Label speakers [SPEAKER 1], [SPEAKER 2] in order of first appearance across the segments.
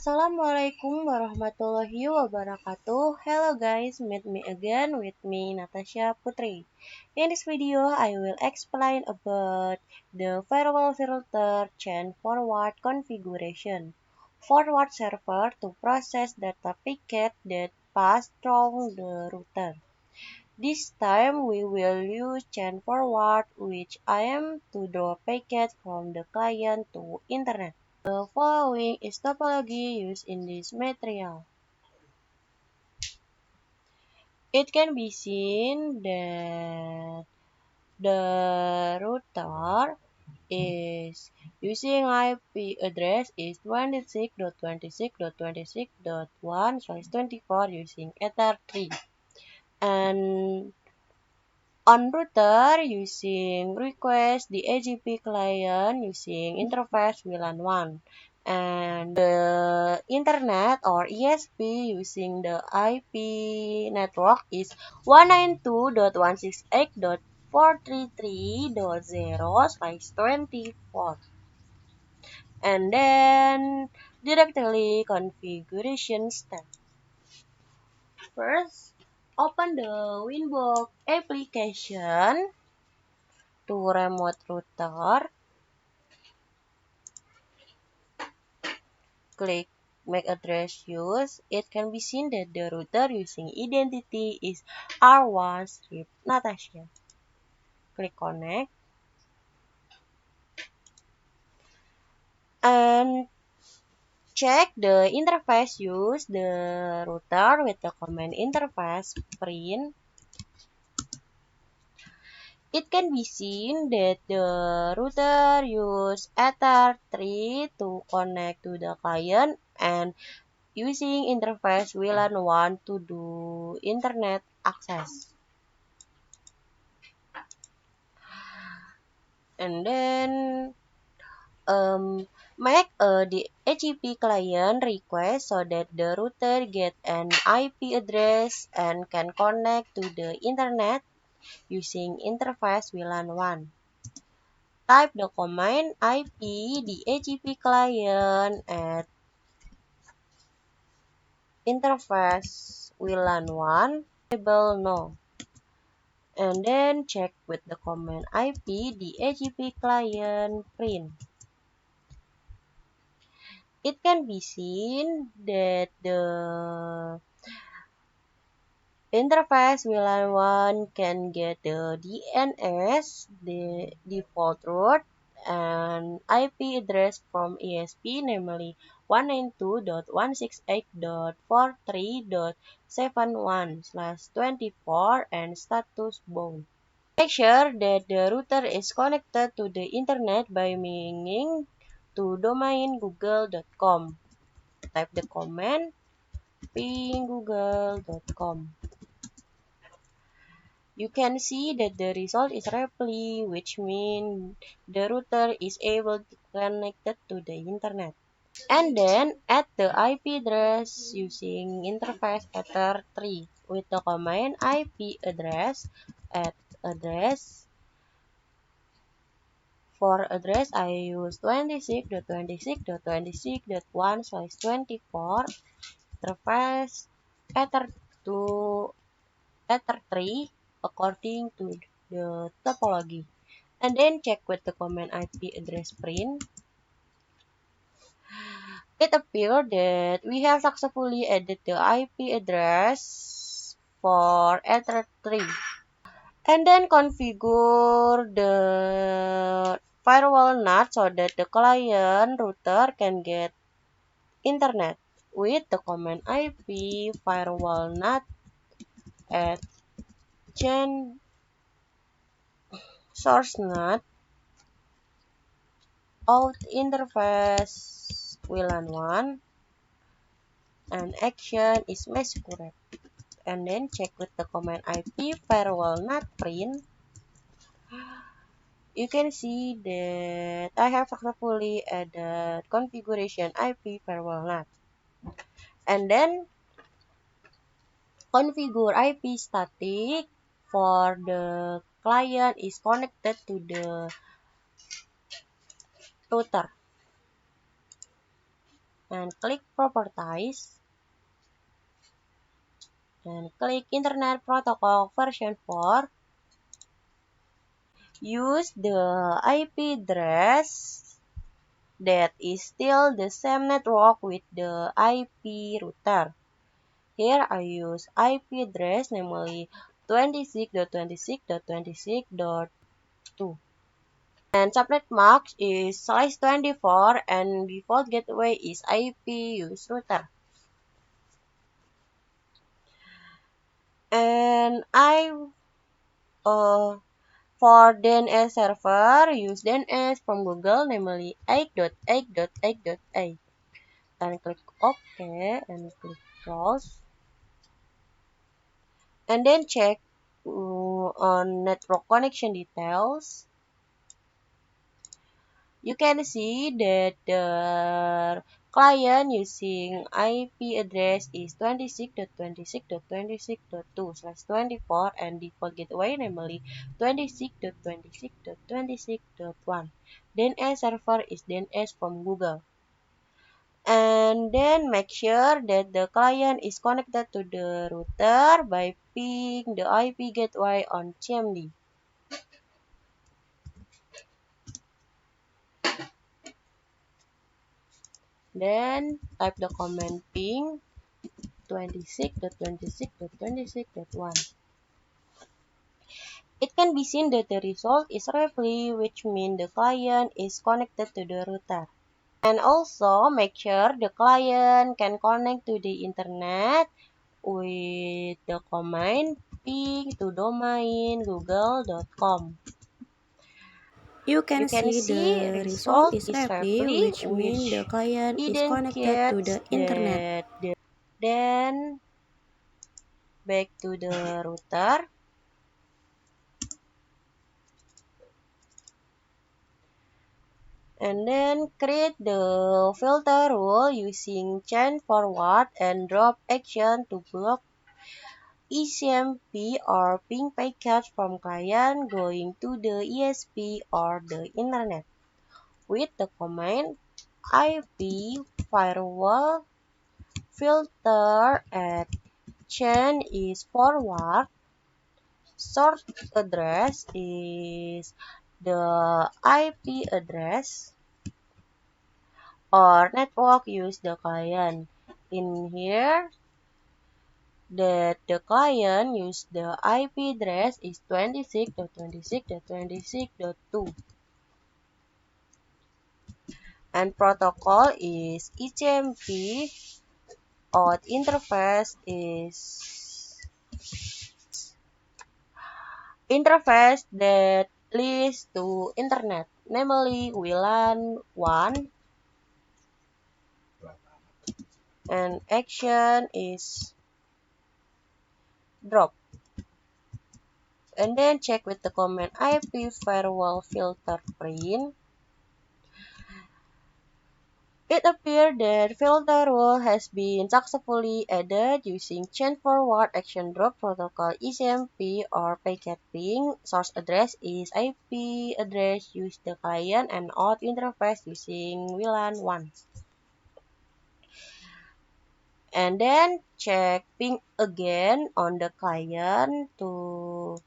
[SPEAKER 1] Assalamualaikum warahmatullahi wabarakatuh. Hello guys, meet me again with me Natasha Putri. In this video, I will explain about the firewall filter chain forward configuration. Forward server to process data packet that pass through the router. This time we will use chain forward, which aims to draw packets from the client to internet. The following is topology used in this material. It can be seen that the router is using IP address is 26.26.26.1/24 using Ether 3, and on router using request the AGP client using interface VLAN 1, and the internet or ESP using the IP network is 192.168.433.0/24, and then directly configuration step. First, open the Winbox application to remote router. Click Make address use. It can be seen that the router using identity is R1 strip Natasha. Click connect. And check the interface. Use the router with the command interface print. It can be seen that the router uses Ether 3 to connect to the client and using interface VLAN 1 to do internet access. And then make the HTTP client request so that the router get an IP address and can connect to the internet using interface VLAN 1. Type the command IP the HTTP client at interface VLAN 1 label no, and then check with the command IP the HTTP client print. It can be seen that the interface VLAN 1 can get the DNS, the default route, and IP address from ESP, namely 192.168.43.71/24 and status bound. Make sure that the router is connected to the internet by pinging to domain google.com. Type the command ping google.com. You can see that the result is reply, which means the router is able to connect to the internet. And then add the IP address using interface Ether 3 with the command IP address add address. For address, I use 26.26.26.1/24 interface Ether 2 Ether 3 according to the topology, and then check with the command IP address print. It appears that we have successfully added the IP address for Ether 3, and then configure the firewall NAT so that the client router can get internet with the command IP firewall NAT at chain source NAT out interface VLAN 1 and action is secure, and then check with the command IP firewall NAT print. You can see that I have successfully added configuration IP firewall NAT, and then configure IP static for the client is connected to the router. and click Properties and click Internet Protocol version 4. Use the IP address that is still the same network with the IP router. Here I use IP address, namely 26.26.26.2. And subnet mask is size 24 and default gateway is IP use router. And for DNS server, use DNS from Google, namely 8.8.8.8. And click OK and click Close. And then check on network connection details. You can see that the client using IP address is 26.26.26.2/24 and default gateway namely 26.26.26.1. DNS server is DNS from Google. And then make sure that the client is connected to the router by ping the IP gateway on CMD. Then type the command ping 26.26.26.1. It can be seen that the result is roughly, which means the client is connected to the router. And also make sure the client can connect to the internet with the command ping to domain google.com.
[SPEAKER 2] You can
[SPEAKER 1] You can
[SPEAKER 2] see
[SPEAKER 1] see
[SPEAKER 2] the result
[SPEAKER 1] result
[SPEAKER 2] is
[SPEAKER 1] is
[SPEAKER 2] Reply,
[SPEAKER 1] roughly,
[SPEAKER 2] which means the
[SPEAKER 1] which
[SPEAKER 2] client is
[SPEAKER 1] didn't
[SPEAKER 2] connected to
[SPEAKER 1] catch
[SPEAKER 2] the internet.
[SPEAKER 1] that. Then back to the router. And then create the filter rule using chain forward and drop action to block ECMP or ping packets from client going to the ESP or the internet. With the command IP firewall filter at chain is forward, source address is the IP address or network use the client. In here, that the client use the IP address is 26.26.26.2 and protocol is ECMP or interface is interface that leads to internet, namely WLAN 1 and action is drop. And then check with the command IP firewall filter print. It appears that filter rule has been successfully added using chain forward action drop protocol ECMP or packet ping. Source address is IP address use the client and out interface using WLAN 1. And then check ping again on the client to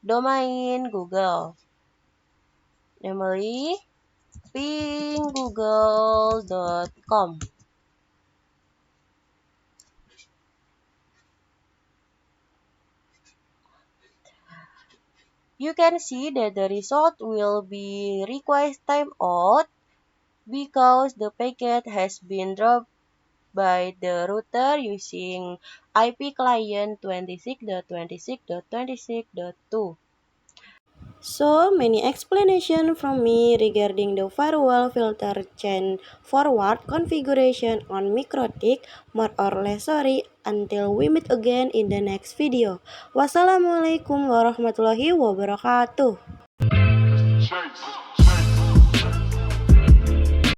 [SPEAKER 1] domain Google. Namely pinggoogle.com. You can see that the result will be request timeout because the packet has been dropped by the router using IP client 26.26.26.2.
[SPEAKER 2] So many explanation from me regarding the firewall filter chain forward configuration on MikroTik. More or less sorry. Until we meet again in the next video. Wassalamualaikum warahmatullahi wabarakatuh.